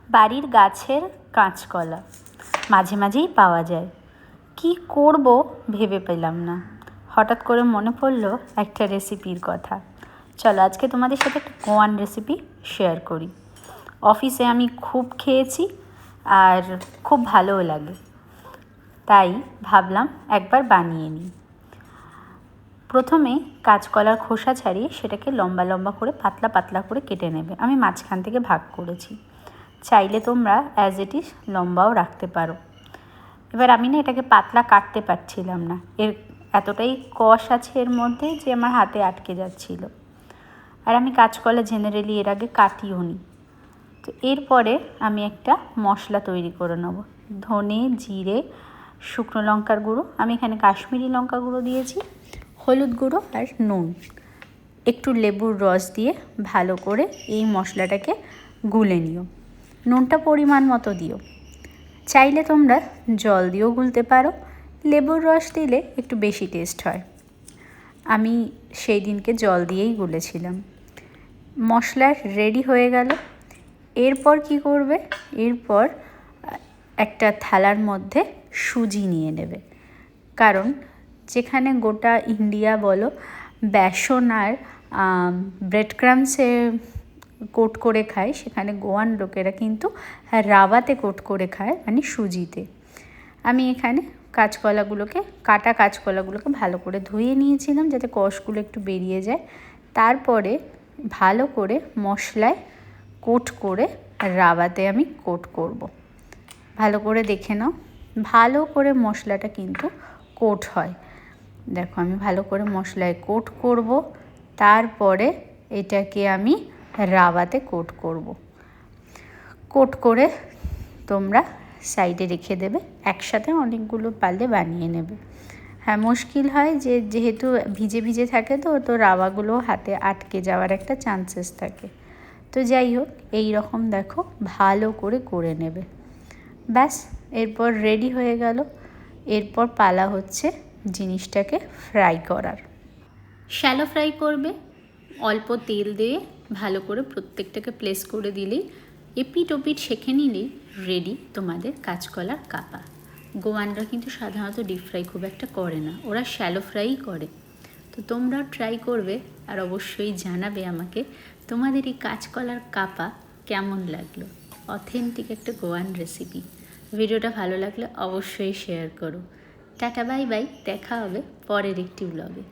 বাড়ির গাছের কাঁচকলা মাঝে মাঝেই পাওয়া যায়। কি করব ভেবে পেলাম না, হঠাৎ করে মনে পড়লো একটা রেসিপির কথা। চলো আজকে তোমাদের সাথে একটা গোয়ান রেসিপি শেয়ার করি। অফিসে আমি খুব খেয়েছি আর খুব ভালোও লাগে, তাই ভাবলাম একবার বানিয়ে নিই। প্রথমে কাঁচকলার খোসা ছাড়িয়ে সেটাকে লম্বা লম্বা করে পাতলা পাতলা করে কেটে নেবে। আমি মাঝখান থেকে ভাগ করেছি, চাইলে তোমরা অ্যাজ ইট ইজ লম্বাও রাখতে পারো। এবার আমি না এটাকে পাতলা কাটতে পারছিলাম না, এর এতটাই কষ আছে এর মধ্যে যে আমার হাতে আটকে যাচ্ছিল। আর আমি কাঁচকলা জেনারেলি এর আগে কাটিও নি। তো এরপরে আমি একটা মশলা তৈরি করে নেব। ধনে, জিরে, শুকনো লঙ্কার গুঁড়ো, আমি এখানে কাশ্মীরি লঙ্কা গুঁড়ো দিয়েছি, হলুদ গুঁড়ো আর নুন, একটু লেবুর রস দিয়ে ভালো করে এই মশলাটাকে গুলে নিও। নুনটা পরিমাণ মতো দিও, চাইলে তোমরা জল দিয়েও গুলতে পারো, লেবুর রস দিলে একটু বেশি টেস্ট হয়। আমি সেই দিনকে জল দিয়েই গুলেছিলাম। মশলা রেডি হয়ে গেল। এরপর কি করবে, এরপর একটা থালার মধ্যে সুজি নিয়ে নেবে, কারণ যেখানে গোটা ইন্ডিয়া বলো বেসন আর ব্রেড ক্রামসে কোট করে খায়, সেখানে গোয়ান লোকেরা কিন্তু রাওয়াতে কোট করে খায়, মানে সুজিতে। আমি এখানে কাটা কাঁচকলাগুলোকে ভালো করে ধুয়ে নিয়েছিলাম যাতে কষগুলো একটু বেরিয়ে যায়। তারপরে ভালো করে মশলায় কোট করে রাওয়াতে আমি কোট করব। ভালো করে দেখে নাও, ভালো করে মশলাটা কিন্তু কোট হয়। দেখো আমি ভালো করে মশলায় কোট করব, তারপরে এটাকে আমি রাওয়াতে কোট করব। কোট করে তোমরা সাইডে রেখে দেবে, একসাথে অনেকগুলো পারলে বানিয়ে নেবে। হ্যাঁ, মুশকিল হয় যে যেহেতু ভিজে ভিজে থাকে তো রাওয়াগুলো হাতে আটকে যাওয়ার একটা চান্সেস থাকে। তো যাই হোক, এই রকম দেখো ভালো করে নেবে। ব্যাস, এরপর রেডি হয়ে গেল। এরপর পালা হচ্ছে জিনিসটাকে ফ্রাই করার। শ্যালো ফ্রাই করবে, অল্প তেল দিয়ে ভালো করে প্রত্যেকটাকে প্লেস করে দিলেই, এপিট ওপিট সেঁকে নিলেই রেডি তোমাদের কাঁচকলার কাপা। গোয়ানরা কিন্তু সাধারণত ডিপ ফ্রাই খুব একটা করে না, ওরা শ্যালো ফ্রাইই করে। তো তোমরাও ট্রাই করবে আর অবশ্যই জানাবে আমাকে তোমাদের এই কাঁচকলার কাপা কেমন লাগলো। অথেন্টিক একটা গোয়ান রেসিপি। ভিডিওটা ভালো লাগলে অবশ্যই শেয়ার করো। টাটা, বাই বাই, দেখা হবে পরের একটি ব্লগে।